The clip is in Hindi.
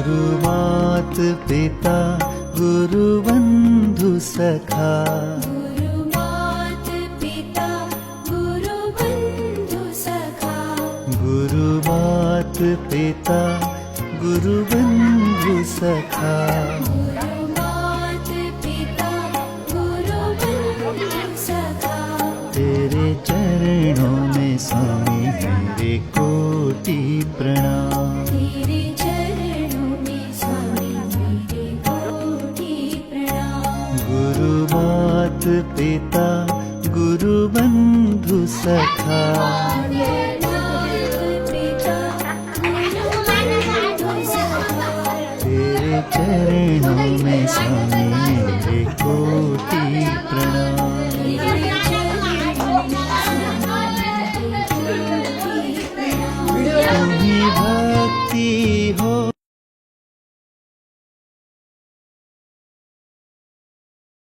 गुरु मात पिता गुरु बंधु सखा, गुरु मात पिता गुरु बंधु सखा, गुरु मात पिता गुरु बंधु सखा। गुरु मात पिता गुरु बंधु सखा। तेरे चरणों में स्वामी मेरे कोटि प्रणाम, तेरे चरणों में स्वामी मेरे कोटि प्रणाम। गुरु मात पिता गुरु बंधु सखा, गुरु मात पिता गुरु बंधु सखा। तेरे चरणों